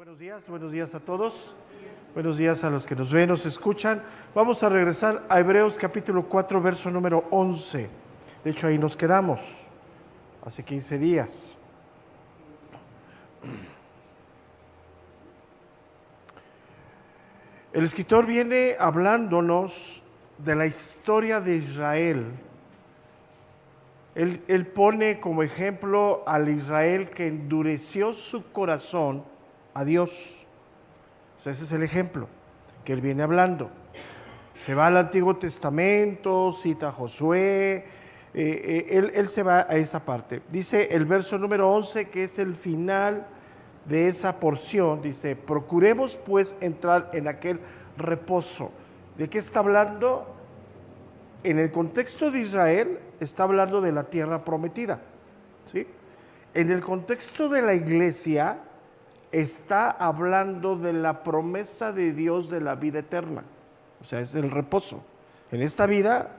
Buenos días a todos. Buenos días a los que nos ven, nos escuchan. Vamos a regresar a Hebreos capítulo 4, verso número 11. De hecho, ahí nos quedamos hace 15 días. El escritor viene hablándonos de la historia de Israel. Él pone como ejemplo al Israel que endureció su corazón a Dios. O sea, ese es el ejemplo que él viene hablando. Se va al Antiguo Testamento, cita a Josué, él se va a esa parte. Dice el verso número 11, que es el final de esa porción, dice: procuremos pues entrar en aquel reposo. ¿De qué está hablando? En el contexto de Israel está hablando de la tierra prometida, ¿sí? En el contexto de la iglesia está hablando de la promesa de Dios de la vida eterna. O sea, es el reposo. En esta vida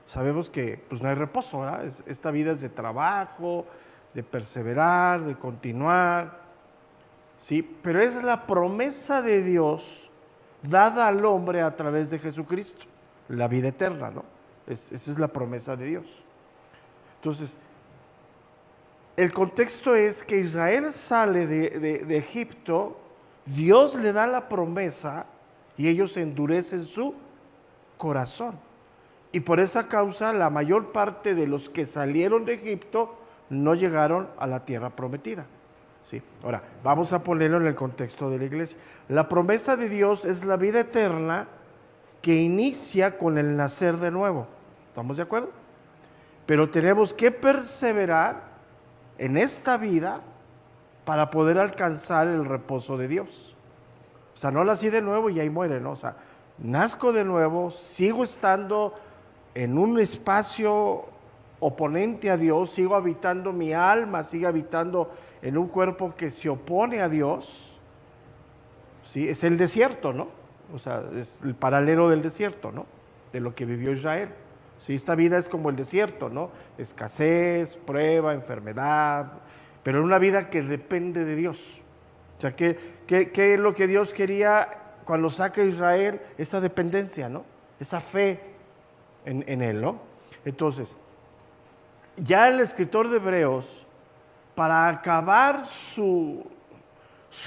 sabemos que pues no hay reposo, ¿verdad? Esta vida es de trabajo, de perseverar, de continuar, ¿sí? Pero es la promesa de Dios dada al hombre a través de Jesucristo, la vida eterna, ¿no? Esa es la promesa de Dios. Entonces, el contexto es que Israel sale de Egipto, Dios le da la promesa y ellos endurecen su corazón. Y por esa causa la mayor parte de los que salieron de Egipto no llegaron a la tierra prometida, ¿sí? Ahora, vamos a ponerlo en el contexto de la iglesia. La promesa de Dios es la vida eterna que inicia con el nacer de nuevo. ¿Estamos de acuerdo? Pero tenemos que perseverar en esta vida para poder alcanzar el reposo de Dios. O sea, no nací de nuevo y ahí muere, ¿no? O sea, nazco de nuevo, sigo estando en un espacio oponente a Dios, sigo habitando mi alma, sigo habitando en un cuerpo que se opone a Dios, ¿sí? Es el desierto, ¿no? O sea, es el paralelo del desierto, ¿no? De lo que vivió Israel. Sí, esta vida es como el desierto, ¿no? Escasez, prueba, enfermedad, pero en una vida que depende de Dios. O sea, ¿qué es lo que Dios quería cuando saca a Israel? Esa dependencia, ¿no? Esa fe en Él, ¿no? Entonces, ya el escritor de Hebreos, para acabar su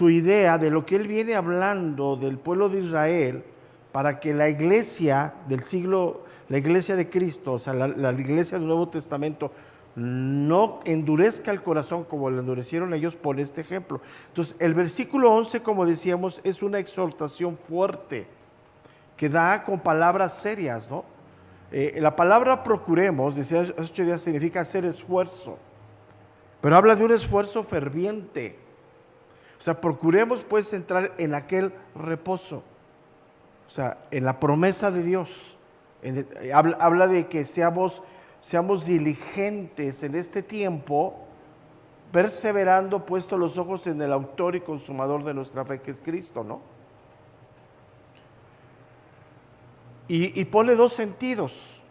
idea de lo que él viene hablando del pueblo de Israel, para que la iglesia del siglo, la iglesia de Cristo, o sea, la iglesia del Nuevo Testamento, no endurezca el corazón como lo endurecieron ellos, por este ejemplo. Entonces, el versículo 11, como decíamos, es una exhortación fuerte, que da con palabras serias, ¿no? La palabra procuremos, decía hace 8 días, significa hacer esfuerzo, pero habla de un esfuerzo ferviente. O sea, procuremos pues entrar en aquel reposo. O sea, en la promesa de Dios. Habla de que seamos diligentes en este tiempo, perseverando, puesto los ojos en el autor y consumador de nuestra fe, que es Cristo, ¿no? Y pone dos sentidos.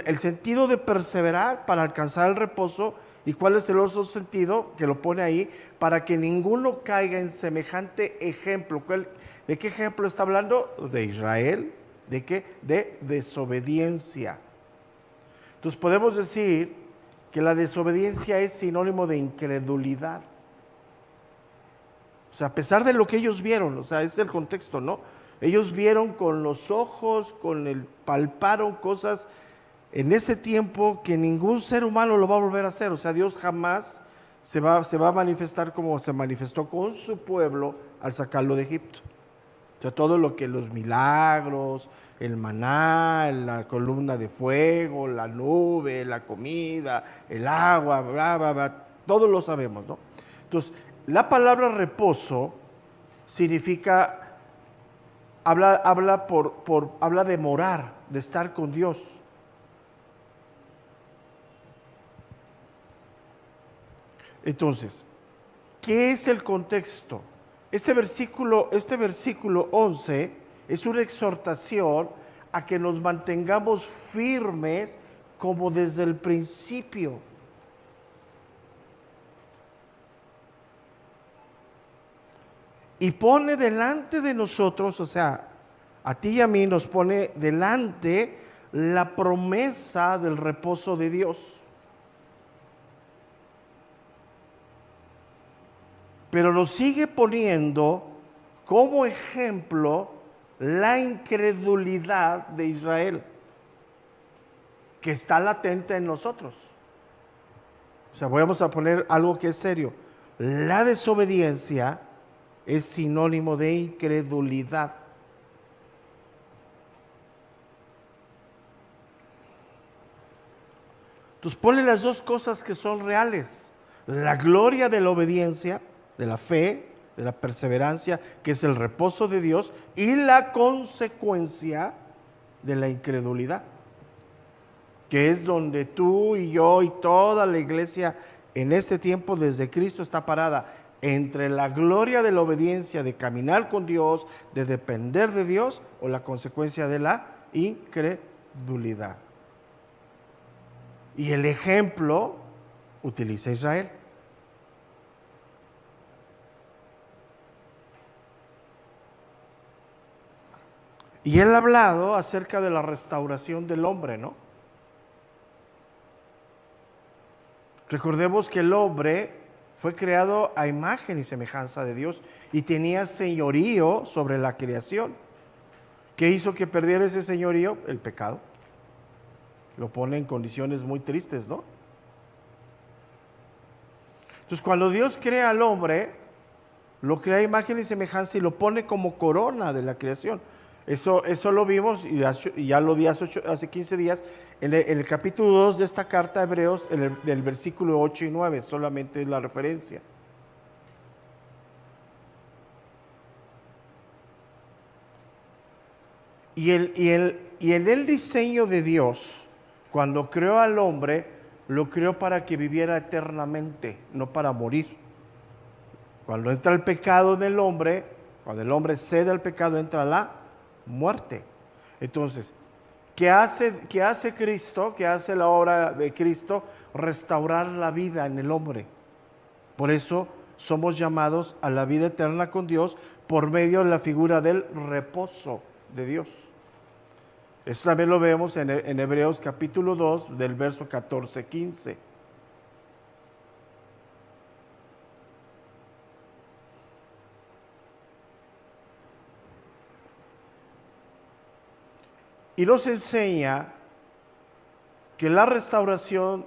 El sentido de perseverar para alcanzar el reposo. ¿Y cuál es el otro sentido? Que lo pone ahí: para que ninguno caiga en semejante ejemplo. ¿De qué ejemplo está hablando? De Israel. ¿De qué? De desobediencia. Entonces podemos decir que la desobediencia es sinónimo de incredulidad. O sea, a pesar de lo que ellos vieron, o sea, ese es el contexto, ¿no? Ellos vieron con los ojos, palparon cosas en ese tiempo que ningún ser humano lo va a volver a hacer. O sea, Dios jamás se va a manifestar como se manifestó con su pueblo al sacarlo de Egipto. O sea, todo lo que los milagros, el maná, la columna de fuego, la nube, la comida, el agua, bla, bla, bla, todos lo sabemos, ¿no? Entonces, la palabra reposo significa, habla de morar, de estar con Dios. Entonces, ¿qué es el contexto? Este versículo 11 es una exhortación a que nos mantengamos firmes como desde el principio. y pone delante de nosotros, o sea, a ti y a mí nos pone delante la promesa del reposo de Dios. Pero nos sigue poniendo como ejemplo la incredulidad de Israel, que está latente en nosotros. O sea, vamos a poner algo que es serio. La desobediencia es sinónimo de incredulidad. Entonces ponle las dos cosas que son reales. La gloria de la obediencia, de la fe, de la perseverancia, que es el reposo de Dios, y la consecuencia de la incredulidad, que es donde tú y yo y toda la iglesia en este tiempo desde Cristo está parada, entre la gloria de la obediencia, de caminar con Dios, de depender de Dios, o la consecuencia de la incredulidad. Y el ejemplo utiliza Israel. Y él ha hablado acerca de la restauración del hombre, ¿no? Recordemos que el hombre fue creado a imagen y semejanza de Dios y tenía señorío sobre la creación. ¿Qué hizo que perdiera ese señorío? El pecado. Lo pone en condiciones muy tristes, ¿no? Entonces, cuando Dios crea al hombre, lo crea a imagen y semejanza y lo pone como corona de la creación. Eso lo vimos y ya lo di hace 15 días en el capítulo 2 de esta carta a Hebreos, del versículo 8 y 9, solamente es la referencia. Y en el diseño de Dios, cuando creó al hombre, lo creó para que viviera eternamente, no para morir. Cuando entra el pecado en el hombre, cuando el hombre cede al pecado, entra la muerte. Entonces, ¿qué hace Cristo? ¿Qué hace la obra de Cristo? Restaurar la vida en el hombre. Por eso somos llamados a la vida eterna con Dios por medio de la figura del reposo de Dios. Esto también lo vemos en Hebreos capítulo 2 del verso 14-15. Y nos enseña que la restauración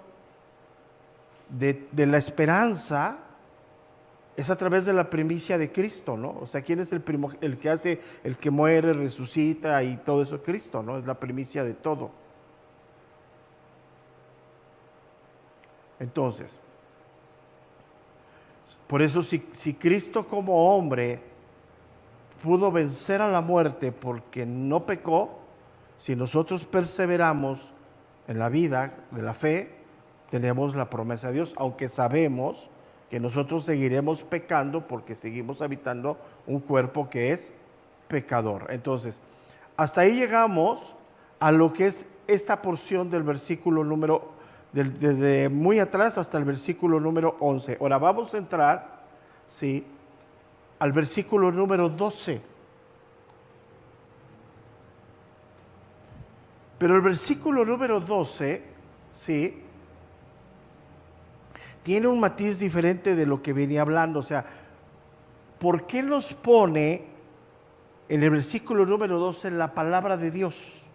de la esperanza es a través de la primicia de Cristo, ¿no? O sea, ¿quién es el que hace, el que muere, resucita y todo eso? Cristo, ¿no? Es la primicia de todo. Entonces, por eso si Cristo como hombre pudo vencer a la muerte porque no pecó, si nosotros perseveramos en la vida de la fe, tenemos la promesa de Dios, aunque sabemos que nosotros seguiremos pecando porque seguimos habitando un cuerpo que es pecador. Entonces, hasta ahí llegamos a lo que es esta porción del versículo número, desde muy atrás hasta el versículo número 11. Ahora vamos a entrar, ¿sí?, al versículo número 12. Pero el versículo número 12, ¿sí?, tiene un matiz diferente de lo que venía hablando. O sea, ¿por qué nos pone en el versículo número 12 la palabra de Dios?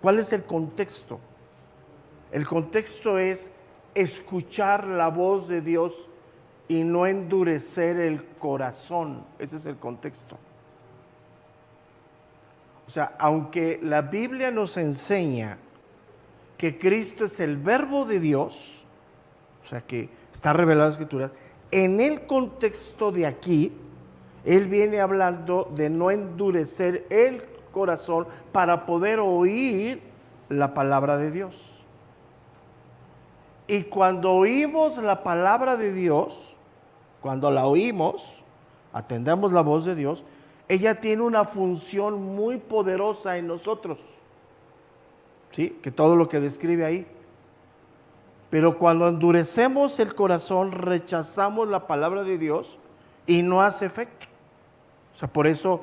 ¿Cuál es el contexto? El contexto es escuchar la voz de Dios y no endurecer el corazón. Ese es el contexto. O sea, aunque la Biblia nos enseña que Cristo es el verbo de Dios, o sea, que está revelado en las Escrituras, en el contexto de aquí, Él viene hablando de no endurecer el corazón para poder oír la palabra de Dios. Y cuando oímos la palabra de Dios, cuando la oímos, atendemos la voz de Dios, ella tiene una función muy poderosa en nosotros, ¿sí?, que todo lo que describe ahí. Pero cuando endurecemos el corazón, rechazamos la palabra de Dios y no hace efecto. O sea, por eso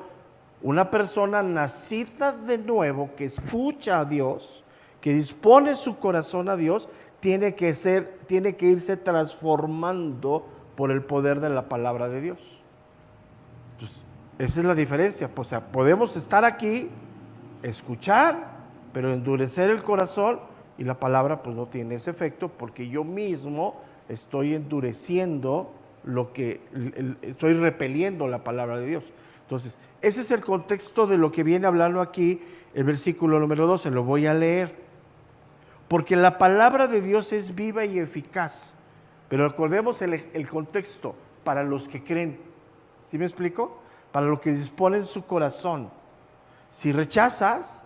una persona nacida de nuevo, que escucha a Dios, que dispone su corazón a Dios, tiene que irse transformando por el poder de la palabra de Dios. Entonces, esa es la diferencia. O sea, podemos estar aquí, escuchar, pero endurecer el corazón, y la palabra pues no tiene ese efecto, porque yo mismo estoy endureciendo estoy repeliendo la palabra de Dios. Entonces, ese es el contexto de lo que viene hablando aquí el versículo número 12, lo voy a leer. Porque la palabra de Dios es viva y eficaz, pero recordemos el contexto, para los que creen. ¿Sí me explico? Para los que disponen su corazón. Si rechazas,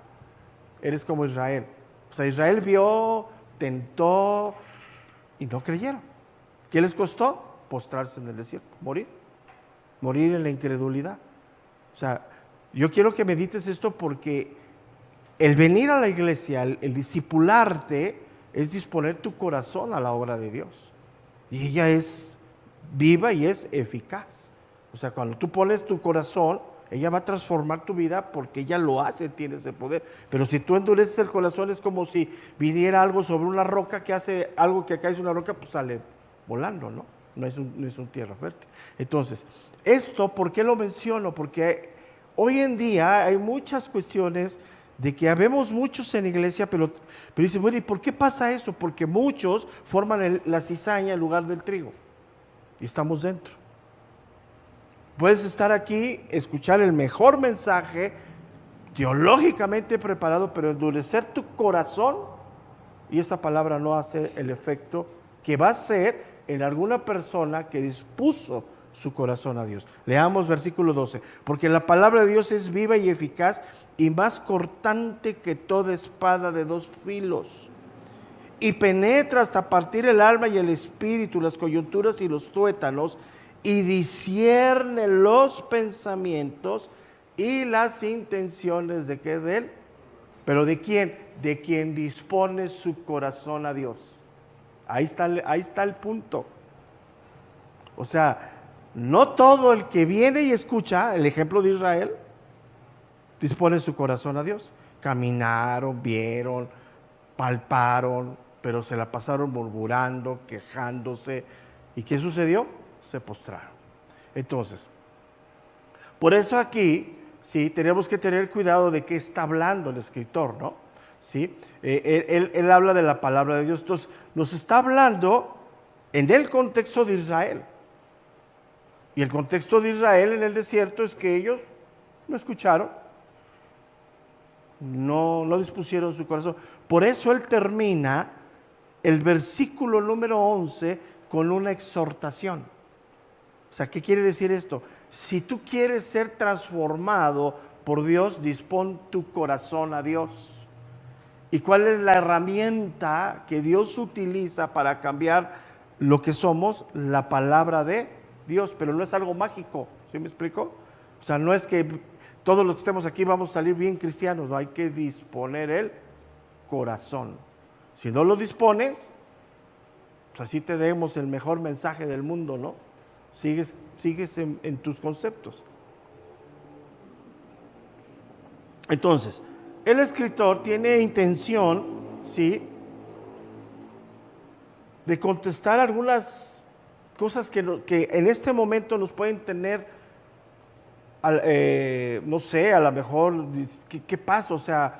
eres como Israel. O sea, Israel vio, tentó y no creyeron. ¿Qué les costó? Postrarse en el desierto, morir en la incredulidad. O sea, yo quiero que medites esto, porque el venir a la iglesia, el discipularte, es disponer tu corazón a la obra de Dios. Y ella es viva y es eficaz. O sea, cuando tú pones tu corazón, ella va a transformar tu vida, porque ella lo hace, tiene ese poder. Pero si tú endureces el corazón, es como si viniera algo sobre una roca, que hace algo que cae en una roca, pues sale volando, ¿no? No es un tierra fértil. Entonces, esto, ¿por qué lo menciono? Porque hoy en día hay muchas cuestiones de que habemos muchos en la iglesia, pero dicen, bueno, ¿y por qué pasa eso? Porque muchos forman la cizaña en lugar del trigo, y estamos dentro. Puedes estar aquí, escuchar el mejor mensaje, teológicamente preparado, pero endurecer tu corazón, y esa palabra no hace el efecto que va a ser en alguna persona que dispuso su corazón a Dios. Leamos versículo 12. Porque la palabra de Dios es viva y eficaz, y más cortante que toda espada de dos filos, y penetra hasta partir el alma y el espíritu, las coyunturas y los tuétanos, y discierne los pensamientos y las intenciones de qué, de él. ¿Pero de quién? De quien dispone su corazón a Dios. Ahí está el punto. O sea, no todo el que viene y escucha, el ejemplo de Israel, dispone su corazón a Dios. Caminaron, vieron, palparon, pero se la pasaron murmurando, quejándose. ¿Y qué sucedió? Se postraron. Entonces, por eso aquí, sí, tenemos que tener cuidado de qué está hablando el escritor, ¿no? ¿Sí? Él habla de la palabra de Dios. Entonces, nos está hablando en el contexto de Israel. Y el contexto de Israel en el desierto es que ellos no escucharon, no dispusieron su corazón. Por eso él termina el versículo número 11 con una exhortación. O sea, ¿qué quiere decir esto? Si tú quieres ser transformado por Dios, dispón tu corazón a Dios. ¿Y cuál es la herramienta que Dios utiliza para cambiar lo que somos? La palabra de Dios, pero no es algo mágico, ¿sí me explico? O sea, no es que todos los que estemos aquí vamos a salir bien cristianos, no, hay que disponer el corazón. Si no lo dispones, pues así te demos el mejor mensaje del mundo, ¿no? Sigues en tus conceptos. Entonces, el escritor tiene intención, ¿sí?, de contestar algunas cosas que en este momento nos pueden tener, no sé, a lo mejor, ¿qué pasa? O sea,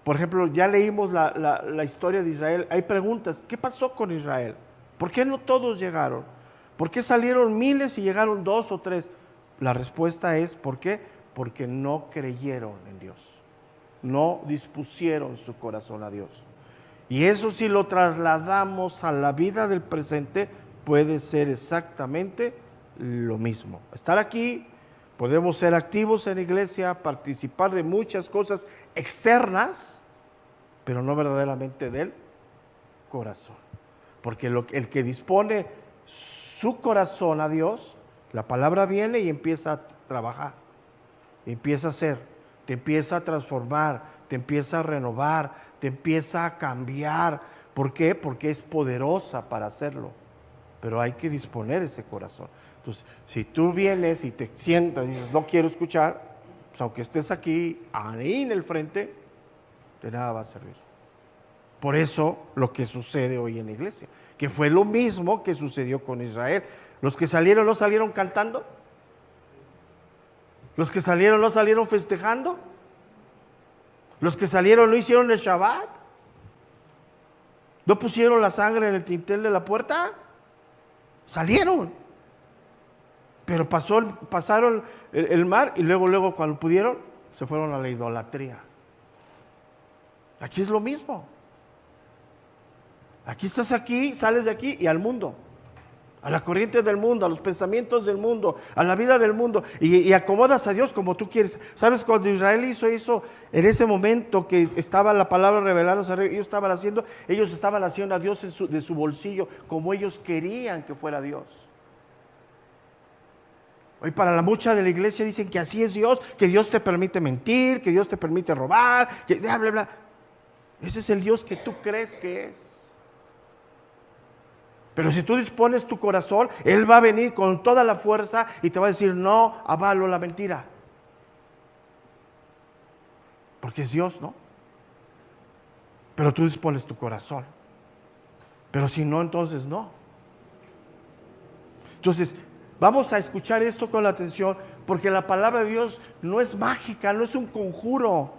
por ejemplo, ya leímos la historia de Israel. Hay preguntas, ¿qué pasó con Israel? ¿Por qué no todos llegaron? ¿Por qué salieron miles y llegaron 2 o 3? La respuesta es, ¿por qué? Porque no creyeron en Dios, no dispusieron su corazón a Dios. Y eso, si lo trasladamos a la vida del presente, puede ser exactamente lo mismo. Estar aquí, podemos ser activos en la iglesia, participar de muchas cosas externas, pero no verdaderamente del corazón. Porque el que dispone su corazón a Dios, la palabra viene y empieza a trabajar, empieza a hacer, te empieza a transformar, te empieza a renovar, te empieza a cambiar. ¿Por qué? Porque es poderosa para hacerlo. pero hay que disponer ese corazón. Entonces, si tú vienes y te sientas y dices, no quiero escuchar, pues aunque estés aquí, ahí en el frente, de nada va a servir. Por eso lo que sucede hoy en la iglesia, que fue lo mismo que sucedió con Israel. Los que salieron, ¿no salieron cantando? Los que salieron, ¿no salieron festejando? Los que salieron, ¿no hicieron el Shabbat? ¿No pusieron la sangre en el dintel de la puerta? Salieron. Pero pasaron el mar y luego cuando pudieron, se fueron a la idolatría. Aquí es lo mismo. Aquí estás aquí, sales de aquí y al mundo, a la corriente del mundo, a los pensamientos del mundo, a la vida del mundo, y acomodas a Dios como tú quieres. ¿Sabes? Cuando Israel hizo eso, en ese momento que estaba la palabra revelándose, ellos estaban haciendo a Dios de su bolsillo, como ellos querían que fuera Dios. Hoy para la mucha de la iglesia dicen que así es Dios, que Dios te permite mentir, que Dios te permite robar, que bla, bla, bla. Ese es el Dios que tú crees que es. Pero si tú dispones tu corazón, Él va a venir con toda la fuerza y te va a decir, no avalo la mentira. Porque es Dios, ¿no? Pero tú dispones tu corazón. Pero si no, entonces no. Entonces, vamos a escuchar esto con la atención, porque la palabra de Dios no es mágica, no es un conjuro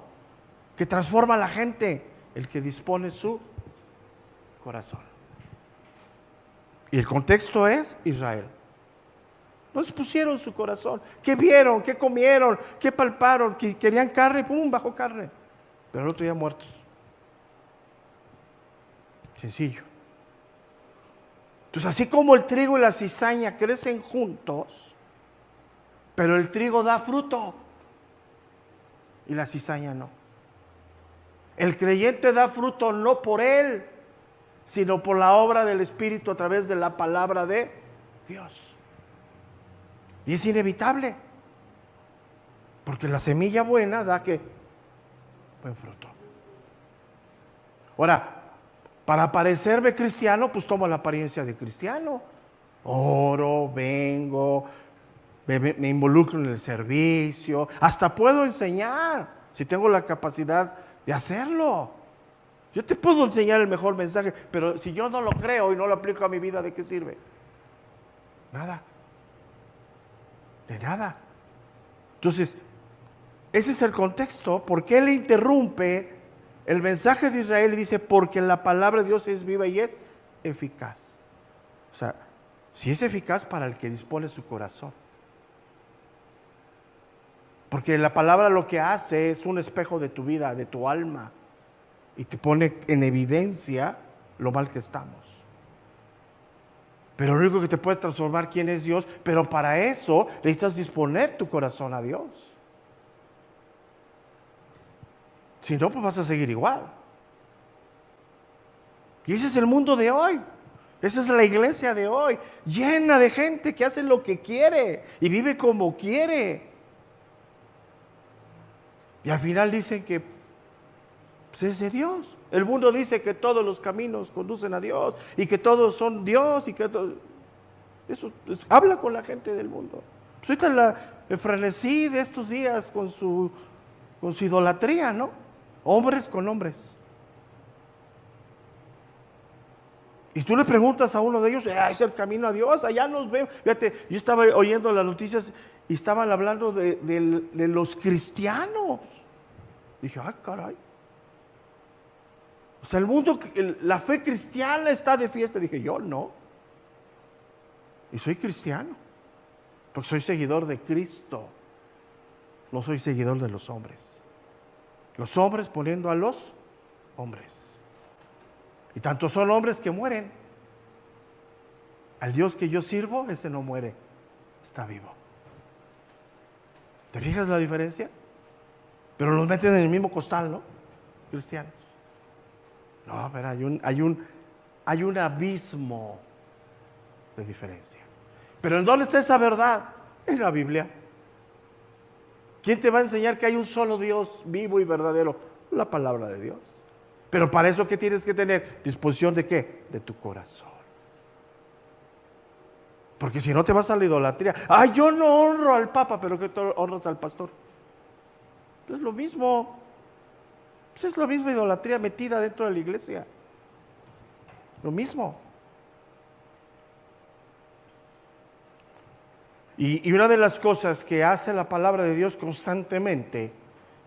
que transforma a la gente. El que dispone su corazón. Y el contexto es Israel. No expusieron su corazón. ¿Qué vieron? ¿Qué comieron? ¿Qué palparon? ¿Que querían carne? ¡Pum! Bajó carne. Pero el otro día muertos. Sencillo. Entonces, así como el trigo y la cizaña crecen juntos, pero el trigo da fruto y la cizaña no. El creyente da fruto no por él, sino por la obra del Espíritu a través de la palabra de Dios. Y es inevitable, porque la semilla buena da que buen fruto. Ahora, para parecerme cristiano, pues tomo la apariencia de cristiano. Oro, vengo, me involucro en el servicio, hasta puedo enseñar, si tengo la capacidad de hacerlo. Yo te puedo enseñar el mejor mensaje, pero si yo no lo creo y no lo aplico a mi vida, ¿de qué sirve? Nada. De nada. Entonces, ese es el contexto. ¿Por qué él interrumpe el mensaje de Israel y dice, porque la palabra de Dios es viva y es eficaz? O sea, si es eficaz para el que dispone su corazón. Porque la palabra lo que hace es un espejo de tu vida, de tu alma. Y te pone en evidencia lo mal que estamos. Pero lo único que te puede transformar quién es Dios, pero para eso necesitas disponer tu corazón a Dios. Si no, pues vas a seguir igual. Y ese es el mundo de hoy. Esa es la iglesia de hoy, llena de gente que hace lo que quiere y vive como quiere. Y al final dicen que pues es de Dios. El mundo dice que todos los caminos conducen a Dios y que todos son Dios y que eso habla con la gente del mundo. Pues ahorita el frenesí de estos días con su idolatría, ¿no? Hombres con hombres. Y tú le preguntas a uno de ellos, es el camino a Dios, allá nos vemos. Fíjate, yo estaba oyendo las noticias y estaban hablando de los cristianos. Dije, caray. O sea, el mundo, la fe cristiana está de fiesta. Dije, yo no. Y soy cristiano, porque soy seguidor de Cristo. No soy seguidor de los hombres. Los hombres poniendo a los hombres. Y tanto son hombres que mueren. Al Dios que yo sirvo, ese no muere, está vivo. ¿Te fijas la diferencia? Pero los meten en el mismo costal, ¿no? Cristianos. No, pero hay un abismo de diferencia. Pero ¿en dónde está esa verdad? En la Biblia. ¿Quién te va a enseñar que hay un solo Dios vivo y verdadero? La palabra de Dios. Pero para eso, ¿qué tienes que tener? ¿Disposición de qué? De tu corazón. Porque si no te vas a la idolatría. Ay, yo no honro al Papa, pero que tú honras al pastor. Es lo mismo. Pues es la misma idolatría metida dentro de la iglesia. Lo mismo. Y una de las cosas que hace la palabra de Dios constantemente,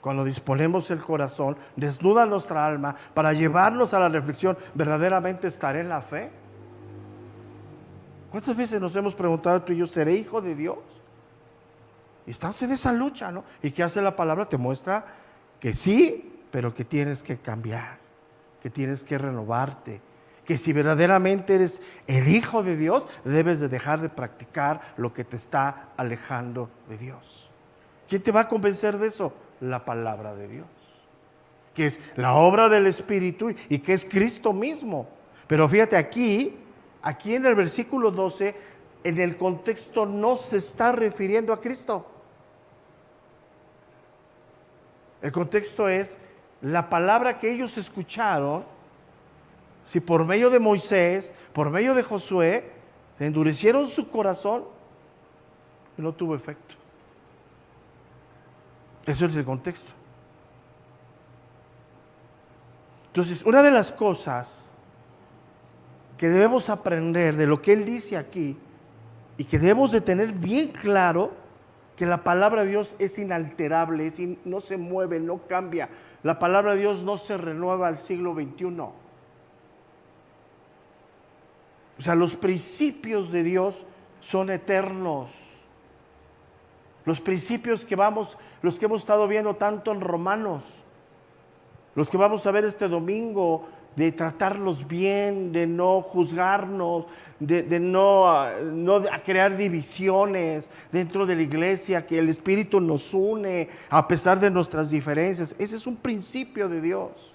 cuando disponemos el corazón, desnuda nuestra alma para llevarnos a la reflexión, ¿verdaderamente estaré en la fe? ¿Cuántas veces nos hemos preguntado tú y yo, ¿seré hijo de Dios? Y estamos en esa lucha, ¿no? ¿Y qué hace la palabra? Te muestra que sí, pero que tienes que cambiar, que tienes que renovarte, que si verdaderamente eres el hijo de Dios, debes de dejar de practicar lo que te está alejando de Dios. ¿Quién te va a convencer de eso? La palabra de Dios, que es la obra del Espíritu y que es Cristo mismo. Pero fíjate aquí en el versículo 12, en el contexto no se está refiriendo a Cristo. El contexto es la palabra que ellos escucharon. Si por medio de Moisés, por medio de Josué, se endurecieron su corazón y no tuvo efecto. Eso es el contexto. Entonces, una de las cosas que debemos aprender de lo que él dice aquí y que debemos de tener bien claro, que la palabra de Dios es inalterable, no se mueve, no cambia. La palabra de Dios no se renueva al siglo XXI. O sea, los principios de Dios son eternos. Los principios los que hemos estado viendo tanto en Romanos, los que vamos a ver este domingo, de tratarlos bien, de no juzgarnos, de no crear divisiones dentro de la iglesia, que el Espíritu nos une a pesar de nuestras diferencias. Ese es un principio de Dios.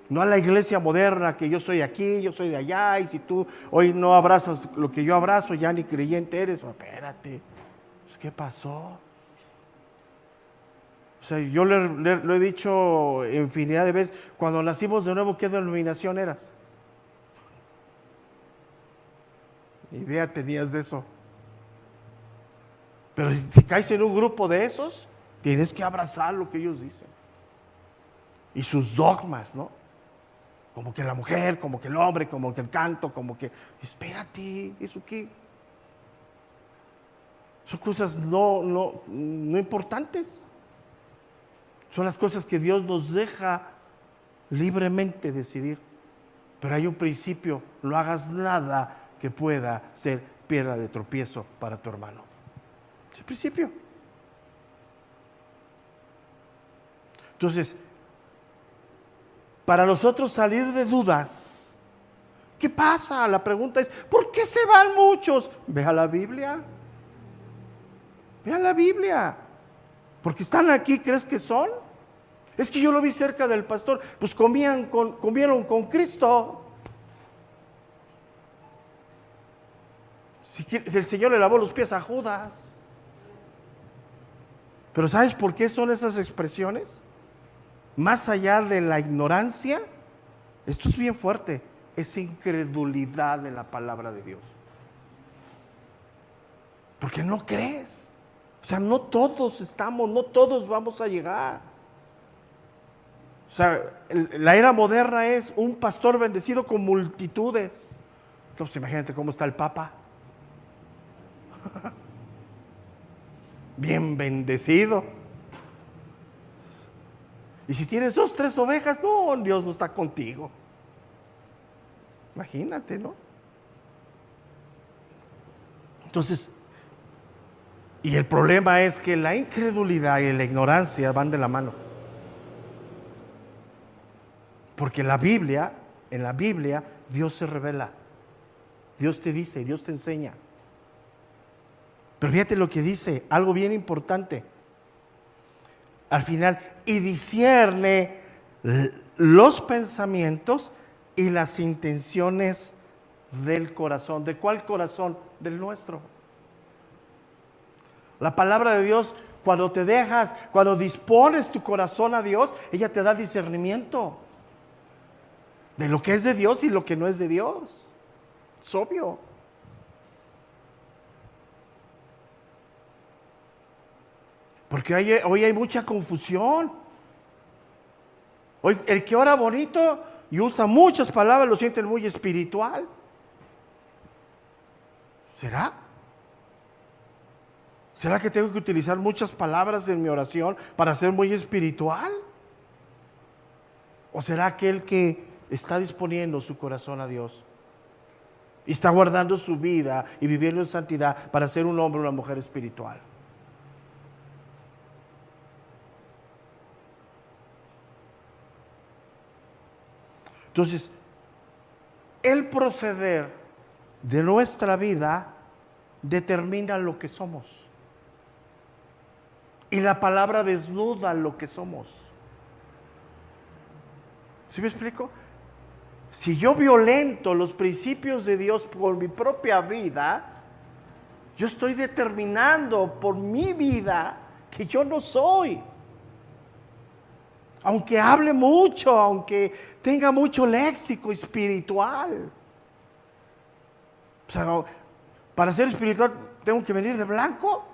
No a la iglesia moderna, que yo soy aquí, yo soy de allá, y si tú hoy no abrazas lo que yo abrazo, ya ni creyente eres. Espérate, pues, ¿qué pasó? O sea, yo lo he dicho infinidad de veces, cuando nacimos de nuevo, ¿qué denominación eras? Ni idea tenías de eso. Pero si caes en un grupo de esos, tienes que abrazar lo que ellos dicen. Y sus dogmas, ¿no? Como que la mujer, como que el hombre, como que el canto, como que... Espérate, ¿eso qué? Son cosas no importantes. Son las cosas que Dios nos deja libremente decidir. Pero hay un principio: no hagas nada que pueda ser piedra de tropiezo para tu hermano. Ese principio. Entonces, para nosotros salir de dudas, ¿qué pasa? La pregunta es, ¿por qué se van muchos? Ve a la Biblia. Ve a la Biblia. Porque están aquí, ¿crees que son? Es que yo lo vi cerca del pastor. Pues comieron con Cristo. Si el Señor le lavó los pies a Judas. Pero ¿sabes por qué son esas expresiones? Más allá de la ignorancia, esto es bien fuerte, es incredulidad en la palabra de Dios. Porque no crees. O sea, no todos vamos a llegar. O sea, la era moderna es un pastor bendecido con multitudes. Entonces imagínate cómo está el Papa. Bien bendecido. Y si tienes 2, 3 ovejas, no, Dios no está contigo. Imagínate, ¿no? Entonces, y el problema es que la incredulidad y la ignorancia van de la mano. Porque en la Biblia, Dios se revela. Dios te dice, Dios te enseña. Pero fíjate lo que dice, algo bien importante. Al final, y discierne los pensamientos y las intenciones del corazón. ¿De cuál corazón? Del nuestro. La palabra de Dios, cuando dispones tu corazón a Dios, ella te da discernimiento de lo que es de Dios y lo que no es de Dios. Es obvio. Porque hoy hay mucha confusión. Hoy el que ora bonito y usa muchas palabras lo sienten muy espiritual. ¿Será? ¿Será que tengo que utilizar muchas palabras en mi oración para ser muy espiritual? ¿O será aquel que está disponiendo su corazón a Dios y está guardando su vida y viviendo en santidad para ser un hombre o una mujer espiritual? Entonces, el proceder de nuestra vida determina lo que somos. Y la palabra desnuda lo que somos. ¿Sí me explico? Si yo violento los principios de Dios por mi propia vida, yo estoy determinando por mi vida que yo no soy. Aunque hable mucho, aunque tenga mucho léxico espiritual. O sea, para ser espiritual, ¿tengo que venir de blanco?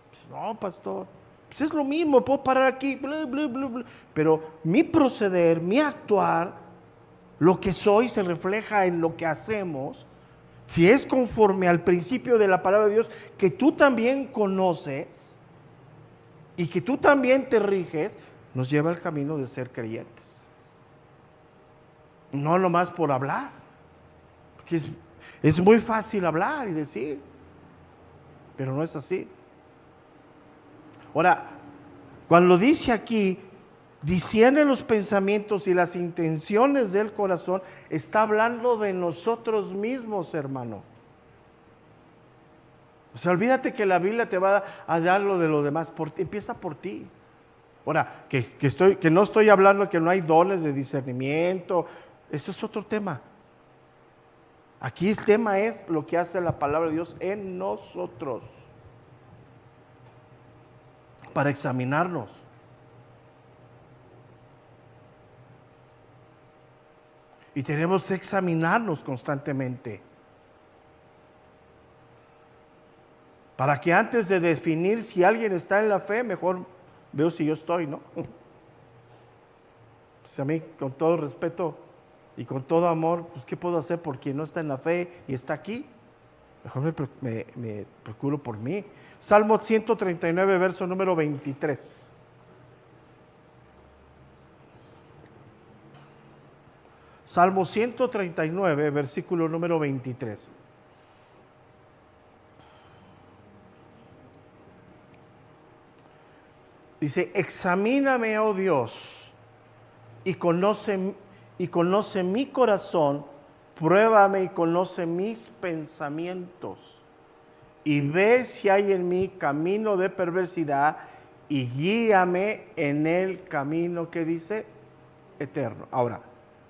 Pues no, pastor. Pues es lo mismo, puedo parar aquí, bla, bla, bla, bla. Pero mi proceder, mi actuar, lo que soy se refleja en lo que hacemos. Si es conforme al principio de la palabra de Dios, que tú también conoces y que tú también te riges, nos lleva al camino de ser creyentes. No nomás por hablar, porque es muy fácil hablar y decir, pero no es así. Ahora, cuando dice aquí, discierne los pensamientos y las intenciones del corazón, está hablando de nosotros mismos, hermano. O sea, olvídate que la Biblia te va a dar lo de lo demás, empieza por ti. Ahora, que no estoy hablando que no hay dones de discernimiento, eso es otro tema. Aquí el tema es lo que hace la palabra de Dios en nosotros, para examinarnos. Y tenemos que examinarnos constantemente, para que antes de definir si alguien está en la fe, mejor veo si yo estoy, ¿no? Pues a mí, con todo respeto y con todo amor, pues ¿qué puedo hacer por quien no está en la fe y está aquí? Mejor me procuro por mí. Salmo 139, verso número 23. Salmo 139, versículo número 23. Dice, examíname, oh Dios, y conoce mi corazón, pruébame y conoce mis pensamientos, y ve si hay en mí camino de perversidad, y guíame en el camino que dice eterno. Ahora,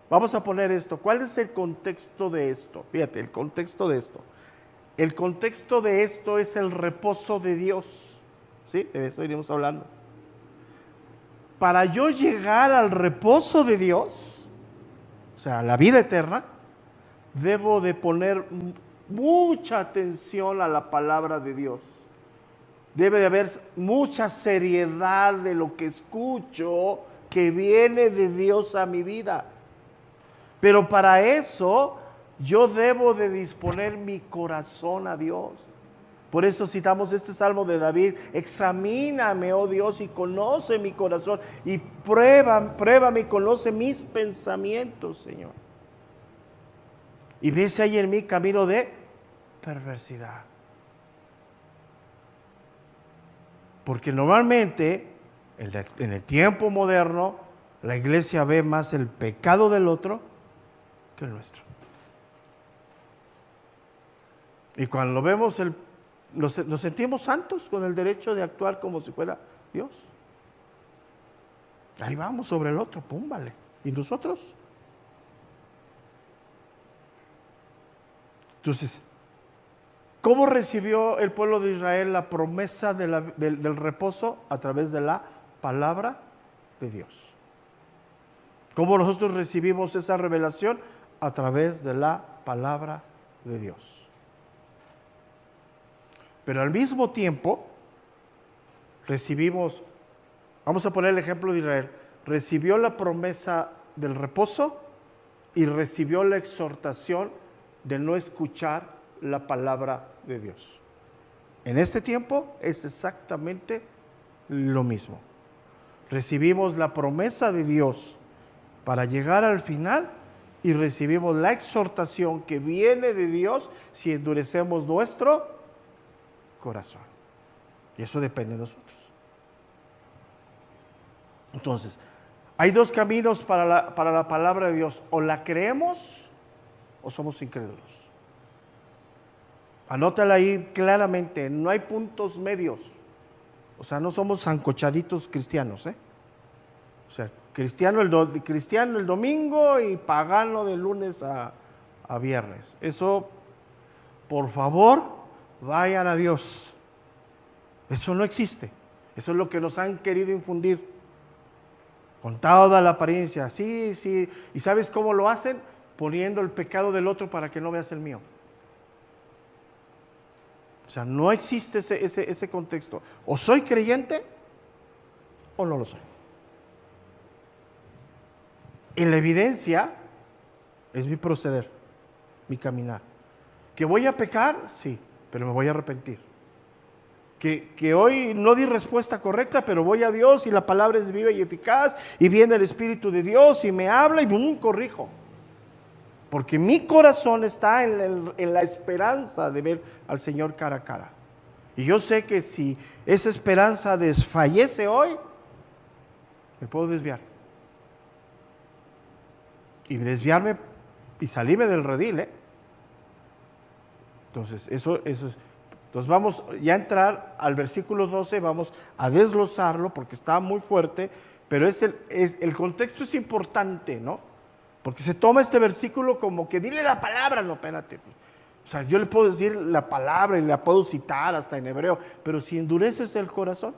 vamos a poner esto. ¿Cuál es el contexto de esto? Fíjate, el contexto de esto. El contexto de esto es el reposo de Dios. ¿Sí? De eso iremos hablando. Para yo llegar al reposo de Dios, o sea, la vida eterna, debo de poner mucha atención a la palabra de Dios. Debe de haber mucha seriedad de lo que escucho que viene de Dios a mi vida. Pero para eso yo debo de disponer mi corazón a Dios. Por eso citamos este salmo de David: examíname, oh Dios, y conoce mi corazón, y pruébame y conoce mis pensamientos, Señor. Y ve si hay en mí camino de perversidad. Porque normalmente, en el tiempo moderno, la iglesia ve más el pecado del otro que el nuestro. Y cuando lo vemos, nos sentimos santos con el derecho de actuar como si fuera Dios. Ahí vamos sobre el otro, pum, vale. ¿Y nosotros? Entonces, ¿cómo recibió el pueblo de Israel la promesa del reposo? A través de la palabra de Dios. ¿Cómo nosotros recibimos esa revelación? A través de la palabra de Dios. Pero al mismo tiempo recibimos, vamos a poner el ejemplo de Israel, recibió la promesa del reposo y recibió la exhortación de no escuchar la palabra de Dios. En este tiempo es exactamente lo mismo. Recibimos la promesa de Dios para llegar al final y recibimos la exhortación que viene de Dios si endurecemos nuestro corazón. Y eso depende de nosotros. Entonces, hay dos caminos para la palabra de Dios. O la creemos o somos incrédulos. Anótala ahí claramente, no hay puntos medios. O sea, no somos sancochaditos cristianos, ¿eh? O sea, cristiano el domingo y pagano de lunes a viernes. Eso, por favor, vayan a Dios. Eso no existe. Eso es lo que nos han querido infundir. Con toda la apariencia. Sí, sí. ¿Y sabes cómo lo hacen? Poniendo el pecado del otro para que no veas el mío. O sea, no existe ese contexto. O soy creyente o no lo soy. En la evidencia es mi proceder, mi caminar. ¿Que voy a pecar? Sí, pero me voy a arrepentir. Que hoy no di respuesta correcta, pero voy a Dios y la palabra es viva y eficaz y viene el Espíritu de Dios y me habla y corrijo. Porque mi corazón está en la esperanza de ver al Señor cara a cara. Y yo sé que si esa esperanza desfallece hoy, me puedo desviar. Y desviarme y salirme del redil, ¿eh? Entonces, eso es. Entonces vamos ya a entrar al versículo 12, vamos a desglosarlo porque está muy fuerte, pero el contexto es importante, ¿no? Porque se toma este versículo como que dile la palabra, no, espérate. O sea, yo le puedo decir la palabra y la puedo citar hasta en hebreo, pero si endureces el corazón.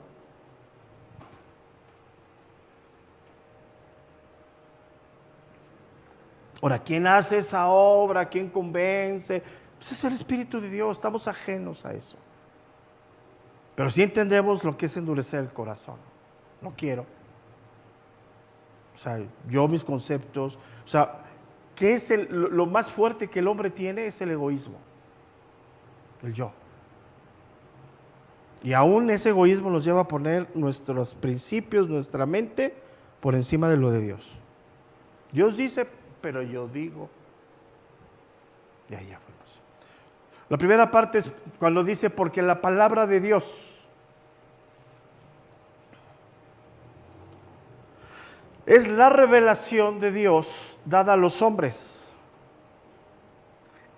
Ahora, ¿quién hace esa obra? ¿Quién convence? Pues es el Espíritu de Dios, estamos ajenos a eso. Pero sí entendemos lo que es endurecer el corazón. No quiero. O sea, yo mis conceptos, o sea, ¿qué es lo más fuerte que el hombre tiene? Es el egoísmo, el yo. Y aún ese egoísmo nos lleva a poner nuestros principios, nuestra mente, por encima de lo de Dios. Dios dice, pero yo digo. Y ahí ya fuimos. La primera parte es cuando dice, porque la palabra de Dios es la revelación de Dios dada a los hombres.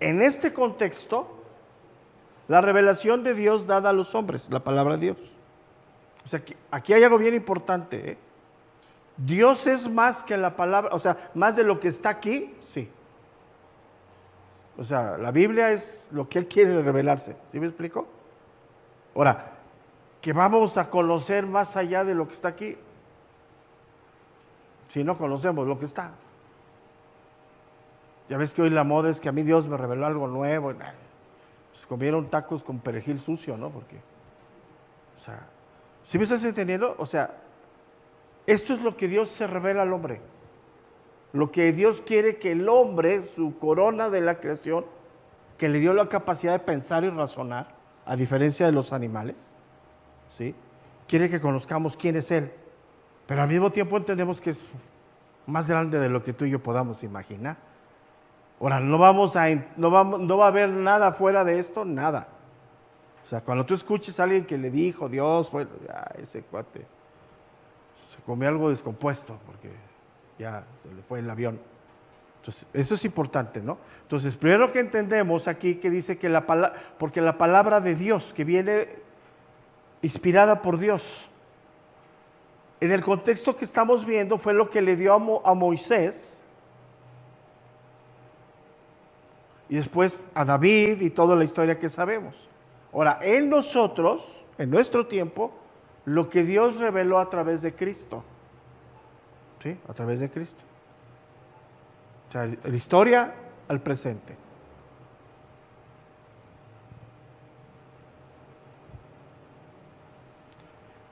En este contexto, la revelación de Dios dada a los hombres, la palabra de Dios. O sea, aquí hay algo bien importante, ¿eh? Dios es más que la palabra, o sea, más de lo que está aquí, sí. O sea, la Biblia es lo que Él quiere revelarse, ¿sí me explico? Ahora, que vamos a conocer más allá de lo que está aquí, si no conocemos lo que está. Ya ves que hoy la moda es que a mí Dios me reveló algo nuevo. Pues comieron tacos con perejil sucio, ¿no? Porque, o sea, ¿sí me estás entendiendo? O sea, esto es lo que Dios se revela al hombre. Lo que Dios quiere que el hombre, su corona de la creación, que le dio la capacidad de pensar y razonar, a diferencia de los animales, ¿sí? Quiere que conozcamos quién es Él. Pero al mismo tiempo entendemos que es más grande de lo que tú y yo podamos imaginar. Ahora, no va a haber nada fuera de esto, nada. O sea, cuando tú escuches a alguien que le dijo Dios, ese cuate se comió algo descompuesto porque ya se le fue el avión. Entonces, eso es importante, ¿no? Entonces, primero que entendemos aquí que dice que porque la palabra de Dios, que viene inspirada por Dios, en el contexto que estamos viendo fue lo que le dio a Moisés y después a David y toda la historia que sabemos. Ahora, en nosotros, en nuestro tiempo, lo que Dios reveló a través de Cristo. ¿Sí? A través de Cristo. O sea, la historia al presente.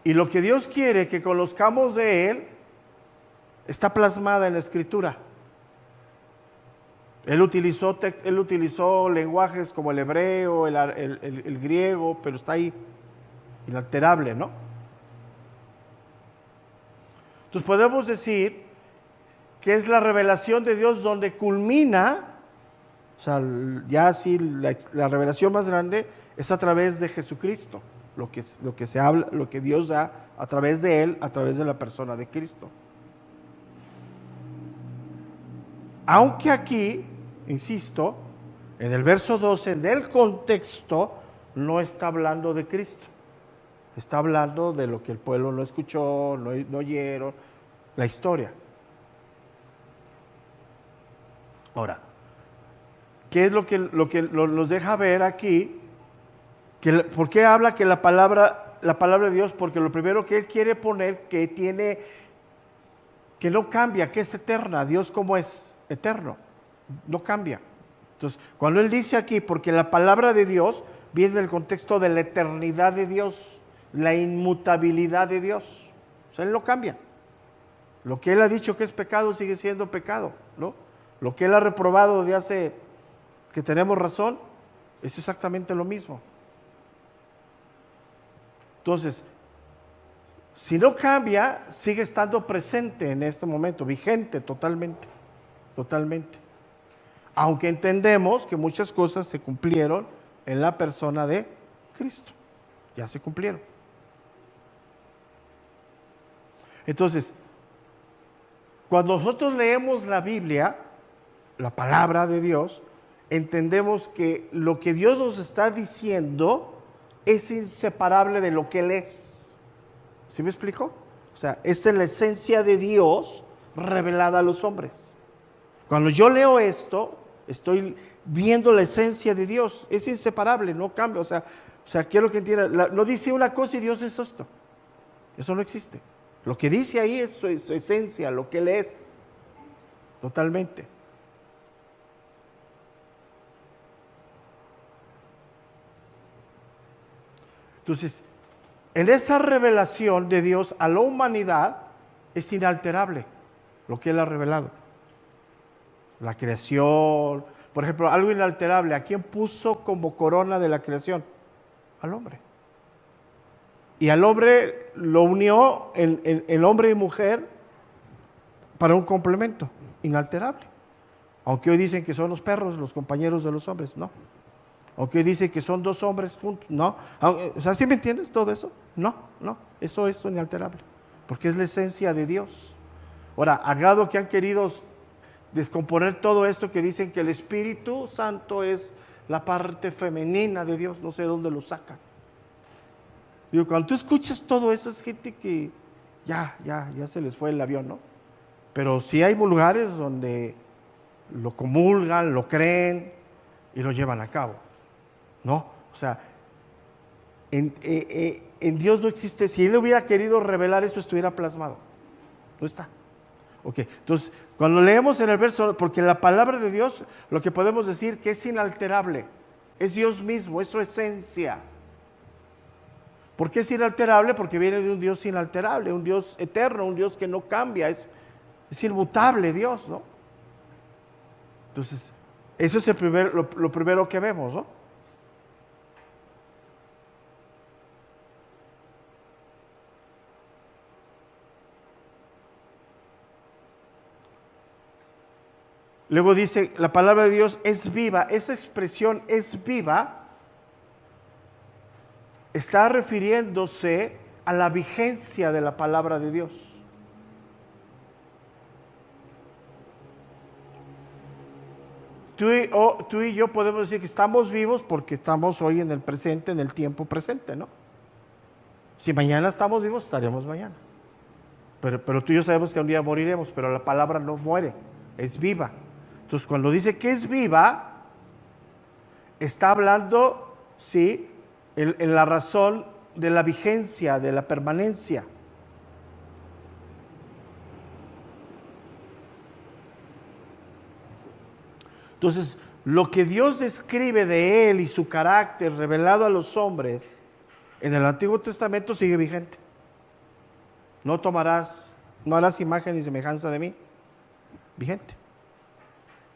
Y lo que Dios quiere que conozcamos de Él está plasmada en la Escritura. Él utilizó lenguajes como el hebreo, el griego, pero está ahí, inalterable, ¿no? Entonces podemos decir que es la revelación de Dios donde culmina, o sea, ya así la revelación más grande es a través de Jesucristo, lo que se habla, lo que Dios da a través de Él, a través de la persona de Cristo. Aunque aquí, insisto, en el verso 12 del contexto, no está hablando de Cristo. Está hablando de lo que el pueblo no escuchó, no oyeron, la historia. Ahora, ¿qué es lo que nos deja ver aquí? ¿Por qué habla que la palabra de Dios? Porque lo primero que Él quiere poner, que no cambia, que es eterna. Dios, ¿cómo es? Eterno, no cambia. Entonces, cuando Él dice aquí, porque la palabra de Dios viene del contexto de la eternidad de Dios, la inmutabilidad de Dios. O sea, Él no cambia. Lo que Él ha dicho que es pecado sigue siendo pecado, ¿no? Lo que Él ha reprobado de hace que tenemos razón es exactamente lo mismo. Entonces, si no cambia, sigue estando presente en este momento, vigente totalmente, totalmente. Aunque entendemos que muchas cosas se cumplieron en la persona de Cristo, ya se cumplieron. Entonces, cuando nosotros leemos la Biblia, la palabra de Dios, entendemos que lo que Dios nos está diciendo es inseparable de lo que Él es. ¿Sí me explico? O sea, esta es la esencia de Dios revelada a los hombres. Cuando yo leo esto, estoy viendo la esencia de Dios. Es inseparable, no cambia. O sea, quiero que entiendan, no dice una cosa y Dios es esto. Eso no existe. Lo que dice ahí es su esencia, lo que Él es, totalmente. Entonces, en esa revelación de Dios a la humanidad es inalterable lo que Él ha revelado. La creación, por ejemplo, algo inalterable. ¿A quién puso como corona de la creación? Al hombre. Y al hombre lo unió el hombre y mujer para un complemento inalterable. Aunque hoy dicen que son los perros los compañeros de los hombres, no. Aunque hoy dicen que son dos hombres juntos, no. O sea, ¿sí me entiendes todo eso? No, eso es inalterable, porque es la esencia de Dios. Ahora, a grado que han querido descomponer todo esto, que dicen que el Espíritu Santo es la parte femenina de Dios, no sé de dónde lo sacan. Digo, cuando tú escuchas todo eso, es gente que ya se les fue el avión, ¿no? Pero sí hay lugares donde lo comulgan, lo creen y lo llevan a cabo, ¿no? O sea, en Dios no existe. Si Él hubiera querido revelar eso, estuviera plasmado. No está. Ok, entonces, cuando leemos en el verso, porque la palabra de Dios, lo que podemos decir que es inalterable, es Dios mismo, es su esencia. ¿Por qué es inalterable? Porque viene de un Dios inalterable, un Dios eterno, un Dios que no cambia, es inmutable Dios, ¿no? Entonces, eso es lo primero que vemos, ¿no? Luego dice, la palabra de Dios es viva. Esa expresión es viva está refiriéndose a la vigencia de la palabra de Dios. Tú y yo podemos decir que estamos vivos porque estamos hoy en el presente, en el tiempo presente, ¿no? Si mañana estamos vivos, estaremos mañana. Pero tú y yo sabemos que un día moriremos, pero la palabra no muere, es viva. Entonces, cuando dice que es viva, está hablando, sí, en la razón de la vigencia, de la permanencia. Entonces, lo que Dios describe de Él y su carácter revelado a los hombres en el Antiguo Testamento sigue vigente. no harás imagen ni semejanza de mí. Vigente.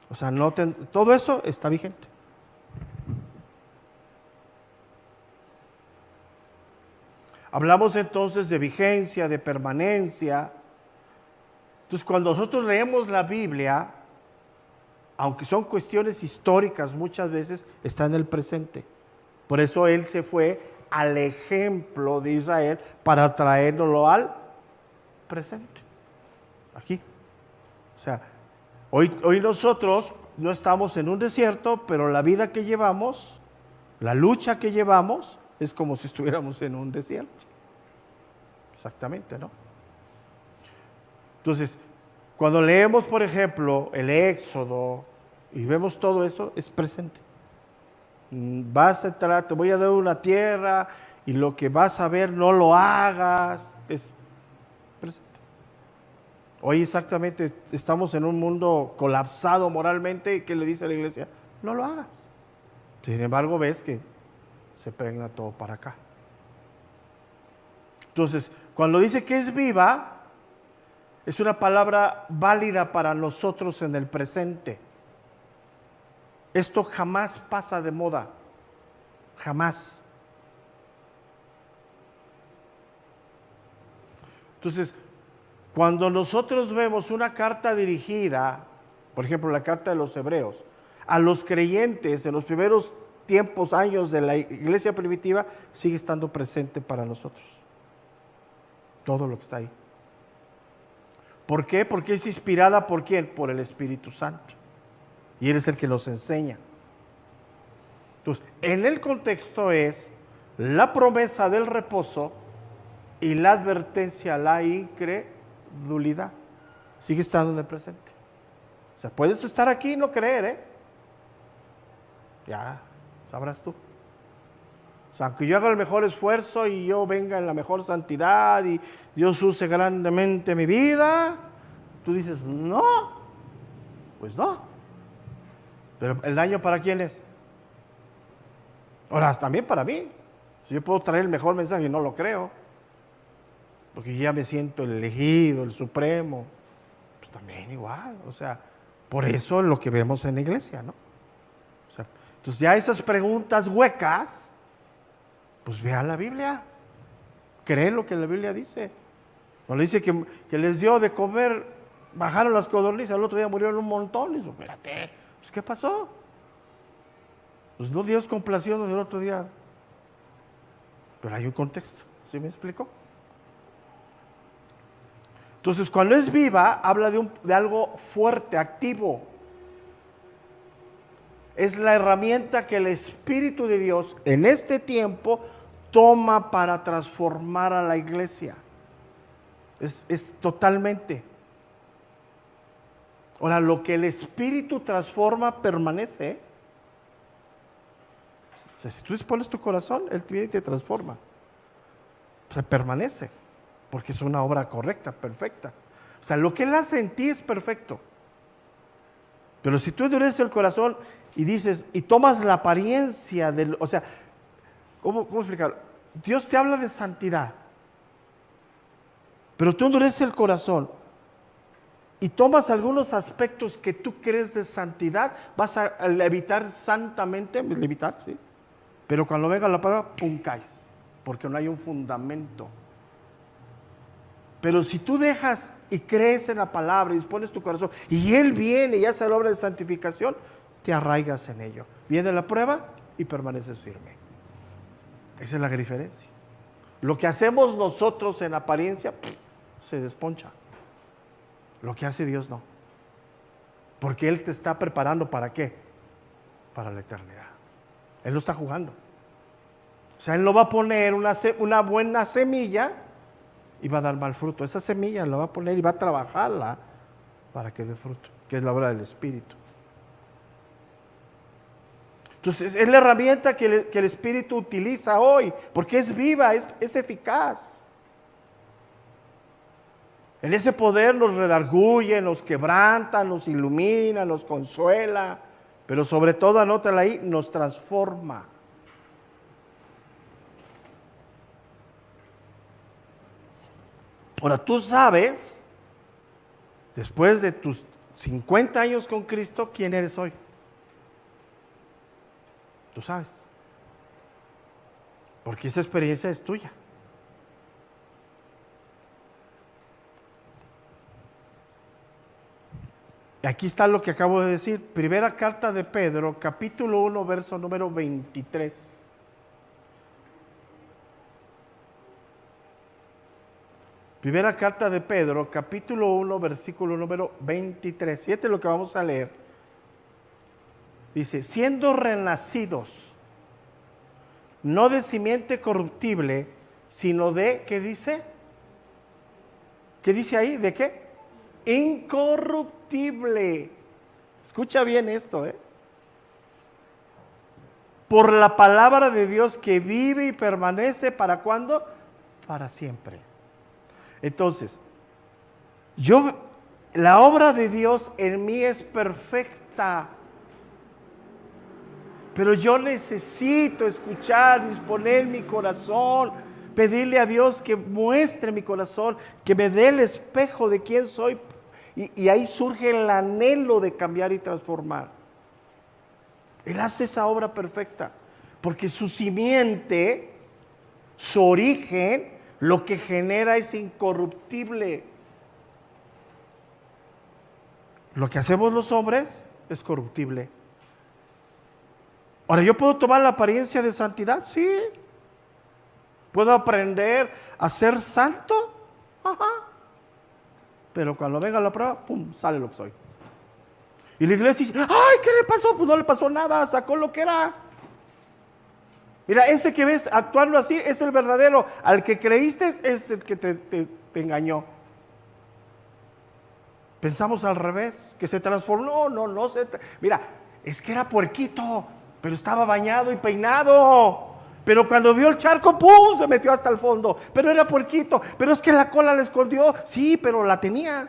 O sea, todo eso está vigente. Hablamos entonces de vigencia, de permanencia. Entonces, cuando nosotros leemos la Biblia, aunque son cuestiones históricas muchas veces, está en el presente. Por eso Él se fue al ejemplo de Israel para traérnoslo al presente. Aquí. O sea, hoy nosotros no estamos en un desierto, pero la vida que llevamos, la lucha que llevamos, es como si estuviéramos en un desierto. Exactamente, ¿no? Entonces, cuando leemos, por ejemplo, el Éxodo y vemos todo eso, es presente. Te voy a dar una tierra y lo que vas a ver no lo hagas, es presente. Hoy exactamente estamos en un mundo colapsado moralmente y ¿qué le dice a la iglesia? No lo hagas. Sin embargo, ves que se pregna todo para acá. Entonces, cuando dice que es viva, es una palabra válida para nosotros en el presente. Esto jamás pasa de moda, jamás. Entonces, cuando nosotros vemos una carta dirigida, por ejemplo, la carta de los Hebreos, a los creyentes en los primeros tiempos, años de la iglesia primitiva, sigue estando presente para nosotros. Todo lo que está ahí. ¿Por qué? Porque es inspirada ¿por quién? Por el Espíritu Santo. Y Él es el que nos enseña. Entonces, en el contexto es la promesa del reposo y la advertencia a la incredulidad. Sigue estando en el presente. O sea, puedes estar aquí y no creer, Ya, sabrás tú. O sea, aunque yo haga el mejor esfuerzo y yo venga en la mejor santidad y Dios use grandemente mi vida, tú dices, no, pues no. Pero ¿el daño para quién es? Ahora, también para mí. Si yo puedo traer el mejor mensaje y no lo creo, porque ya me siento el elegido, el supremo, pues también igual. O sea, por eso es lo que vemos en la iglesia, ¿no? O sea, entonces ya esas preguntas huecas, pues vean la Biblia, creen lo que la Biblia dice. Cuando dice que les dio de comer, bajaron las codornices, al otro día murieron un montón, y dice, espérate, pues ¿qué pasó? Pues no Dios complació el otro día, pero hay un contexto, ¿sí me explico? Entonces, cuando es viva, habla de algo fuerte, activo. Es la herramienta que el Espíritu de Dios en este tiempo toma para transformar a la iglesia. Es totalmente. Ahora, lo que el Espíritu transforma permanece. O sea, si tú dispones tu corazón, Él viene y te transforma. O sea, permanece. Porque es una obra correcta, perfecta. O sea, lo que Él hace en ti es perfecto. Pero si tú endureces el corazón y dices, y tomas la apariencia del, o sea, ¿cómo explicar? Dios te habla de santidad, pero tú endureces el corazón y tomas algunos aspectos que tú crees de santidad, vas a levitar santamente, levitar, sí, pero cuando venga la palabra, pum, caes, porque no hay un fundamento. Pero si tú dejas y crees en la palabra y dispones tu corazón y Él viene y hace la obra de santificación, te arraigas en ello. Viene la prueba y permaneces firme. Esa es la diferencia. Lo que hacemos nosotros en apariencia se desponcha. Lo que hace Dios no. Porque Él te está preparando ¿para qué? Para la eternidad. Él no está jugando. O sea, Él no va a poner una buena semilla y va a dar mal fruto. Esa semilla la va a poner y va a trabajarla para que dé fruto, que es la obra del Espíritu. Entonces, es la herramienta que el Espíritu utiliza hoy, porque es viva, es eficaz. En ese poder nos redarguye, nos quebranta, nos ilumina, nos consuela, pero sobre todo, anótala ahí, nos transforma. Ahora tú sabes, después de tus 50 años con Cristo, ¿quién eres hoy? Tú sabes. Porque esa experiencia es tuya. Y aquí está lo que acabo de decir. Primera carta de Pedro, capítulo 1, verso número 23. Primera carta de Pedro, capítulo 1, versículo número 23. Fíjate lo que vamos a leer. Dice, siendo renacidos, no de simiente corruptible, sino de, ¿qué dice? ¿Qué dice ahí? ¿De qué? Incorruptible. Escucha bien esto, por la palabra de Dios que vive y permanece, ¿para cuándo? Para siempre. Entonces, la obra de Dios en mí es perfecta, pero yo necesito escuchar, disponer mi corazón, pedirle a Dios que muestre mi corazón, que me dé el espejo de quién soy, y ahí surge el anhelo de cambiar y transformar. Él hace esa obra perfecta, porque su simiente, su origen, lo que genera es incorruptible. Lo que hacemos los hombres es corruptible. Ahora, ¿yo puedo tomar la apariencia de santidad? Sí. ¿Puedo aprender a ser santo? Ajá. Pero cuando venga la prueba, ¡pum!, sale lo que soy. Y la iglesia dice, ¡ay, qué le pasó! Pues no le pasó nada, sacó lo que era. Mira, ese que ves actuando así es el verdadero. Al que creíste es el que te engañó. Pensamos al revés, que se transformó. No. Mira, es que era puerquito, pero estaba bañado y peinado. Pero cuando vio el charco, ¡pum!, se metió hasta el fondo. Pero era puerquito, pero es que la cola le escondió. Sí, pero la tenía.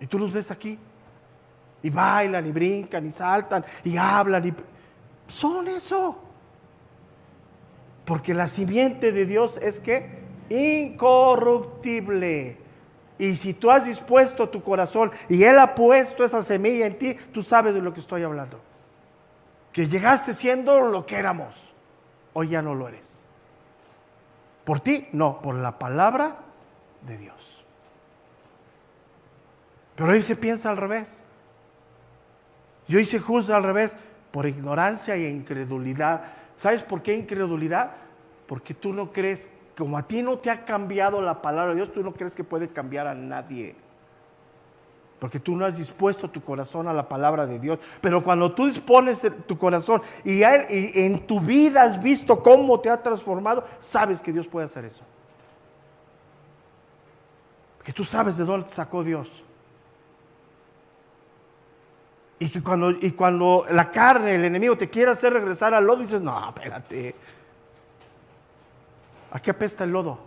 Y tú los ves aquí. Y bailan, y brincan, y saltan, y hablan, y son eso. Porque la simiente de Dios es que incorruptible. Y si tú has dispuesto tu corazón y Él ha puesto esa semilla en ti, tú sabes de lo que estoy hablando. Que llegaste siendo lo que éramos, hoy ya no lo eres. ¿Por ti? No, por la palabra de Dios. Pero hoy se piensa al revés. Y hoy se juzga al revés por ignorancia e incredulidad. ¿Sabes por qué incredulidad? Porque tú no crees, como a ti no te ha cambiado la palabra de Dios, tú no crees que puede cambiar a nadie. Porque tú no has dispuesto tu corazón a la palabra de Dios. Pero cuando tú dispones tu corazón y en tu vida has visto cómo te ha transformado, sabes que Dios puede hacer eso. Porque tú sabes de dónde te sacó Dios. Y cuando la carne, el enemigo te quiere hacer regresar al lodo, dices, no, espérate. ¿A qué apesta el lodo?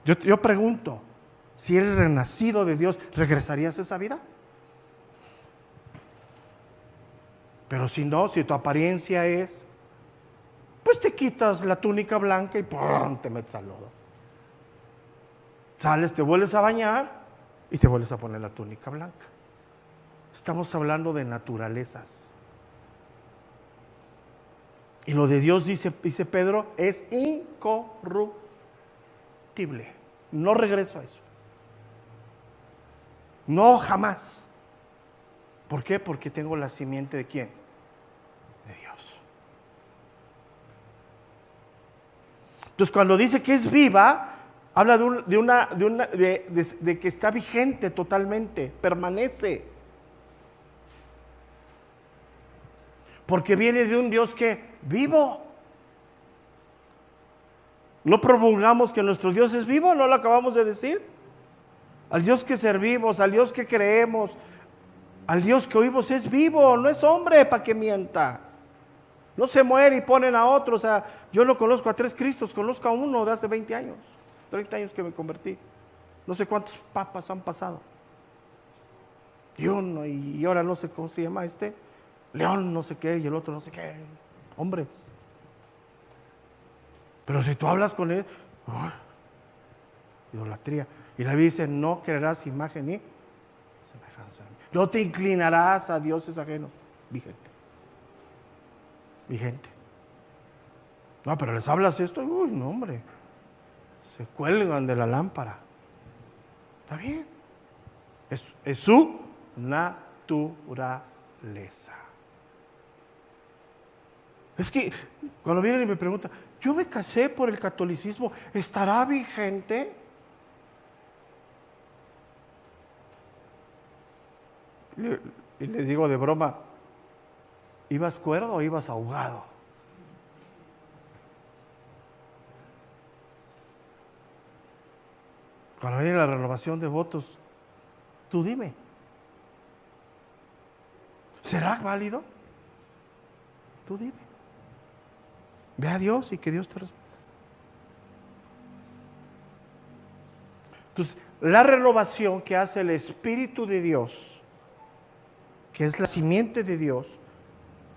Yo pregunto, si eres renacido de Dios, ¿regresarías a esa vida? Pero si no, si tu apariencia es, pues te quitas la túnica blanca y ¡pum!, te metes al lodo. Sales, te vuelves a bañar y te vuelves a poner la túnica blanca. Estamos hablando de naturalezas. Y lo de Dios, dice Pedro, es incorruptible. No regreso a eso. No, jamás. ¿Por qué? Porque tengo la simiente ¿de quién? De Dios. Entonces, cuando dice que es viva, habla de que está vigente totalmente, permanece. Porque viene de un Dios que vivo. ¿No promulgamos que nuestro Dios es vivo? ¿No lo acabamos de decir? Al Dios que servimos, al Dios que creemos, al Dios que oímos es vivo, no es hombre para que mienta. No se muere y ponen a otro. O sea, yo no conozco a 3 Cristos, conozco a uno de hace 20 años, 30 años que me convertí. No sé cuántos papas han pasado. Y uno, y ahora no sé cómo se llama León no sé qué, y el otro no sé qué. Hombres. Pero si tú hablas con él, idolatría. Y la Biblia dice, no creerás imagen ni semejanza. No te inclinarás a dioses ajenos. Vigente. Vigente. No, pero les hablas esto, uy, no, hombre. Se cuelgan de la lámpara. Está bien. Es su naturaleza. Es que cuando vienen y me preguntan, yo me casé por el catolicismo, ¿estará vigente? Y les digo de broma, ¿ibas cuerdo o ibas ahogado? Cuando viene la renovación de votos, tú dime, ¿será válido? Tú dime. Ve a Dios y que Dios te responda. Entonces, la renovación que hace el Espíritu de Dios, que es la simiente de Dios,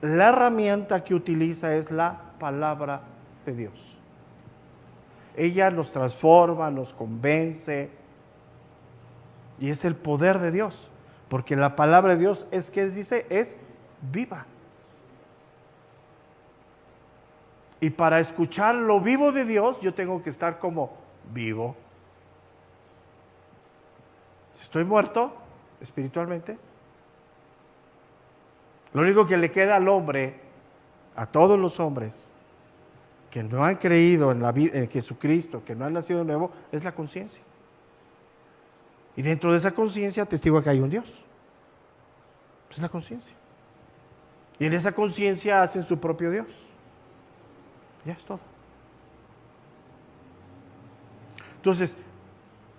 la herramienta que utiliza es la palabra de Dios. Ella nos transforma, nos convence, y es el poder de Dios, porque la palabra de Dios es, ¿qué dice? Es viva. Y para escuchar lo vivo de Dios, yo tengo que estar como vivo. Si estoy muerto espiritualmente, lo único que le queda al hombre, a todos los hombres que no han creído en la vida, en Jesucristo, que no han nacido de nuevo, es la conciencia. Y dentro de esa conciencia atestigua que hay un Dios. Es la conciencia. Y en esa conciencia hacen su propio Dios. Ya es todo. Entonces,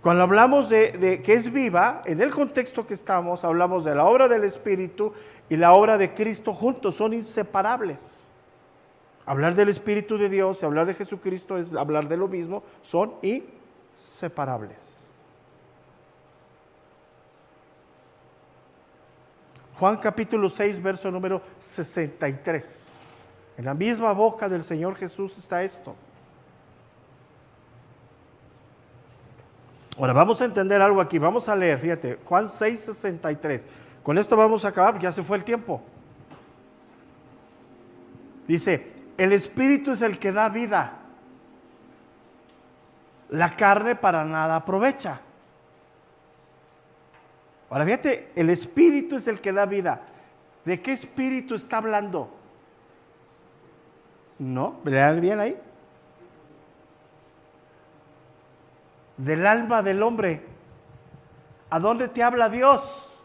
cuando hablamos de que es viva, en el contexto que estamos, hablamos de la obra del Espíritu y la obra de Cristo juntos, son inseparables. Hablar del Espíritu de Dios y hablar de Jesucristo es hablar de lo mismo, son inseparables. Juan capítulo 6, verso número 63. En la misma boca del Señor Jesús está esto. Ahora vamos a entender algo aquí, vamos a leer, fíjate, Juan 6, 63. Con esto vamos a acabar, ya se fue el tiempo. Dice, el Espíritu es el que da vida. La carne para nada aprovecha. Ahora fíjate, el Espíritu es el que da vida. ¿De qué Espíritu está hablando? ¿No? ¿Lean bien ahí? Del alma del hombre. ¿A dónde te habla Dios?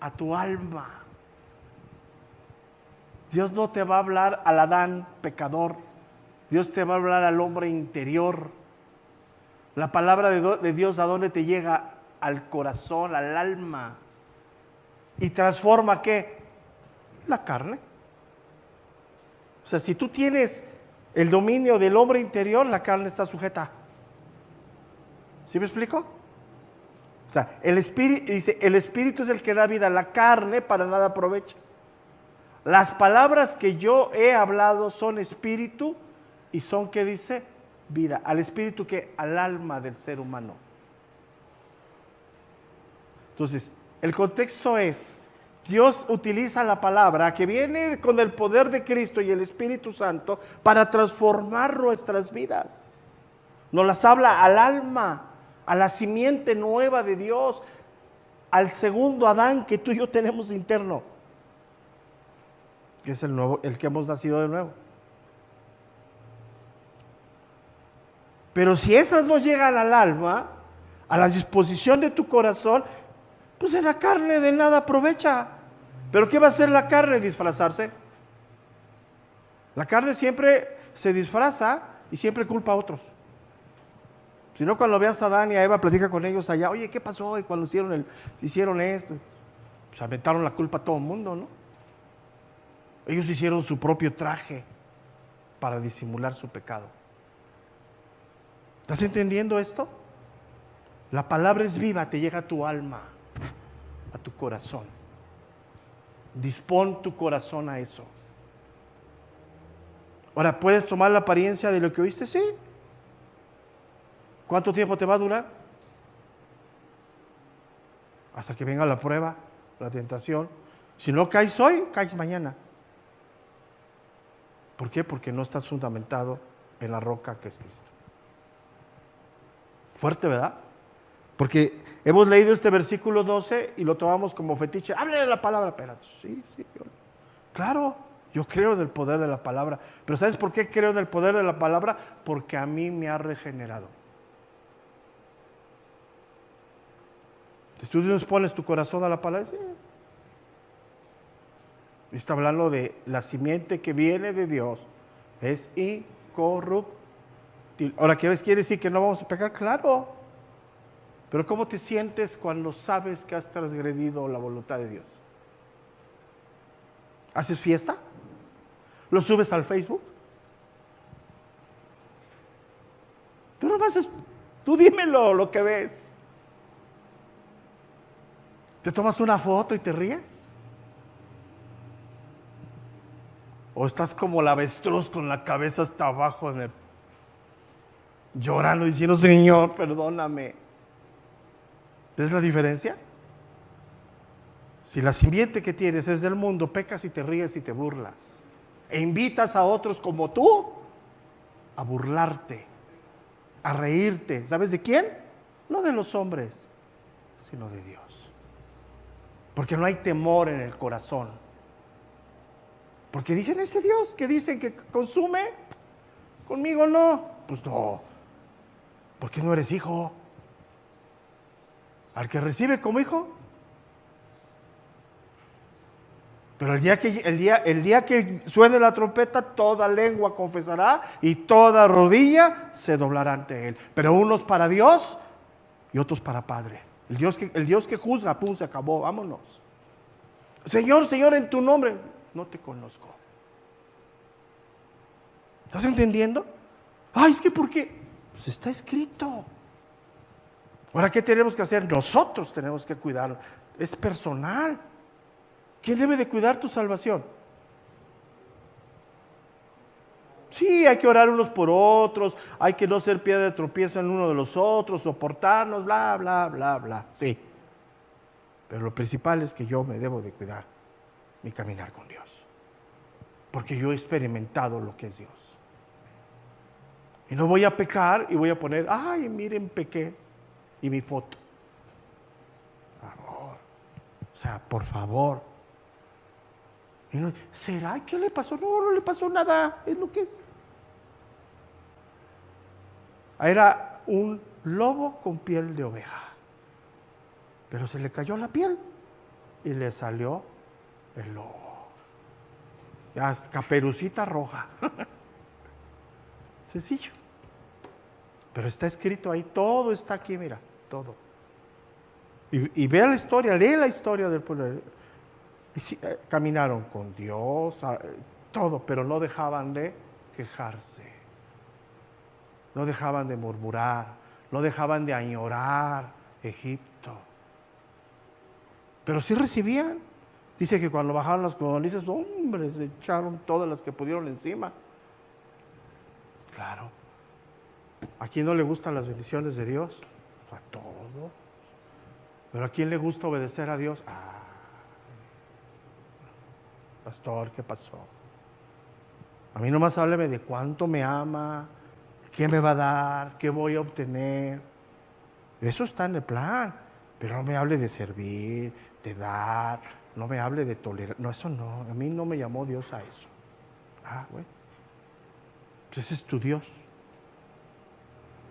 A tu alma. Dios no te va a hablar al Adán pecador. Dios te va a hablar al hombre interior. La palabra de Dios, ¿a dónde te llega? Al corazón, al alma. ¿Y transforma qué? La carne. O sea, si tú tienes el dominio del hombre interior, la carne está sujeta. ¿Sí me explico? O sea, el espíritu, dice, el Espíritu es el que da vida, la carne para nada aprovecha. Las palabras que yo he hablado son espíritu y son, ¿qué dice? Vida. Al espíritu, ¿qué? Al alma del ser humano. Entonces, el contexto es, Dios utiliza la palabra que viene con el poder de Cristo y el Espíritu Santo para transformar nuestras vidas. Nos las habla al alma, a la simiente nueva de Dios, al segundo Adán que tú y yo tenemos interno, que es el nuevo, el que hemos nacido de nuevo. Pero si esas no llegan al alma, a la disposición de tu corazón, pues en la carne de nada aprovecha. ¿Pero qué va a hacer la carne? Disfrazarse. La carne siempre se disfraza y siempre culpa a otros. Si no, cuando veas a Adán y a Eva, platica con ellos allá, oye, ¿qué pasó? Y cuando hicieron esto, pues aventaron la culpa a todo el mundo, ¿no? Ellos hicieron su propio traje para disimular su pecado. ¿Estás entendiendo esto? La palabra es viva, te llega a tu alma, a tu corazón. Dispón tu corazón a eso. Ahora, ¿puedes tomar la apariencia de lo que oíste? Sí. ¿Cuánto tiempo te va a durar? Hasta que venga la prueba, la tentación. Si no caes hoy, caes mañana. ¿Por qué? Porque no estás fundamentado en la roca que es Cristo. Fuerte, ¿verdad? Porque hemos leído este versículo 12 y lo tomamos como fetiche. Háblale de la palabra. Pero sí, claro, yo creo en el poder de la palabra. Pero ¿sabes por qué creo en el poder de la palabra? Porque a mí me ha regenerado. Si tú nos pones tu corazón a la palabra, sí. Está hablando de la simiente que viene de Dios. Es incorruptible. Ahora, ¿qué quiere decir que no vamos a pecar? Claro. Pero ¿cómo te sientes cuando sabes que has transgredido la voluntad de Dios? ¿Haces fiesta? ¿Lo subes al Facebook? Tú dímelo lo que ves. ¿Te tomas una foto y te ríes? ¿O estás como el avestruz con la cabeza hasta abajo llorando diciendo, Señor, perdóname? ¿Ves la diferencia? Si la simiente que tienes es del mundo, pecas y te ríes y te burlas. E invitas a otros como tú a burlarte, a reírte. ¿Sabes de quién? No de los hombres, sino de Dios. Porque no hay temor en el corazón. Porque dicen, ese Dios que dicen que consume, conmigo no. Pues no, porque no eres hijo. Al que recibe como hijo. Pero el día que suene la trompeta, toda lengua confesará y toda rodilla se doblará ante Él. Pero unos para Dios y otros para Padre. El Dios que juzga, pum, se acabó, vámonos. Señor, Señor, en tu nombre, no te conozco. ¿Estás entendiendo? Ay, es que ¿por qué? Pues está escrito. Ahora, ¿qué tenemos que hacer? Nosotros tenemos que cuidarlo. Es personal. ¿Quién debe de cuidar tu salvación? Sí, hay que orar unos por otros, hay que no ser piedra de tropiezo en uno de los otros, soportarnos, bla, bla, bla, bla. Sí. Pero lo principal es que yo me debo de cuidar mi caminar con Dios. Porque yo he experimentado lo que es Dios. Y no voy a pecar y voy a poner, ay, miren, pequé, y mi foto. Amor. O sea, por favor. Y no, ¿será que le pasó? No, no le pasó nada, es lo que es. Era un lobo con piel de oveja. Pero se le cayó la piel y le salió el lobo. Ya, caperucita roja. Sencillo. Pero está escrito ahí, todo está aquí, mira, todo. Y vea la historia, lee la historia del pueblo. Y sí, caminaron con Dios, todo, pero no dejaban de quejarse. No dejaban de murmurar, no dejaban de añorar Egipto. Pero sí recibían. Dice que cuando bajaron las codornices, hombre, se echaron todas las que pudieron encima. Claro. ¿A quién no le gustan las bendiciones de Dios? A todos. ¿Pero a quién le gusta obedecer a Dios? Pastor, ¿qué pasó? A mí nomás hábleme de cuánto me ama, qué me va a dar, qué voy a obtener. Eso está en el plan. Pero no me hable de servir, de dar, no me hable de tolerar. No, eso no. A mí no me llamó Dios a eso. Bueno. Entonces es tu Dios.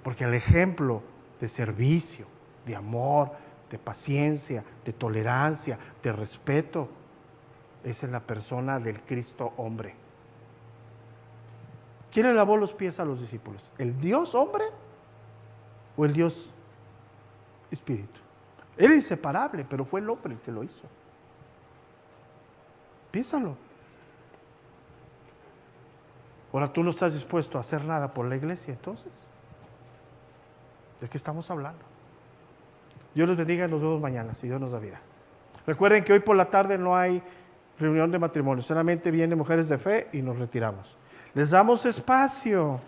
Porque el ejemplo de servicio, de amor, de paciencia, de tolerancia, de respeto, es en la persona del Cristo hombre. ¿Quién le lavó los pies a los discípulos? ¿El Dios hombre o el Dios espíritu? Era inseparable, pero fue el hombre el que lo hizo. Piénsalo. Ahora tú no estás dispuesto a hacer nada por la iglesia, entonces. ¿De qué estamos hablando? Dios los bendiga y nos vemos mañana, si Dios nos da vida. Recuerden que hoy por la tarde no hay reunión de matrimonio, solamente vienen mujeres de fe y nos retiramos. Les damos espacio.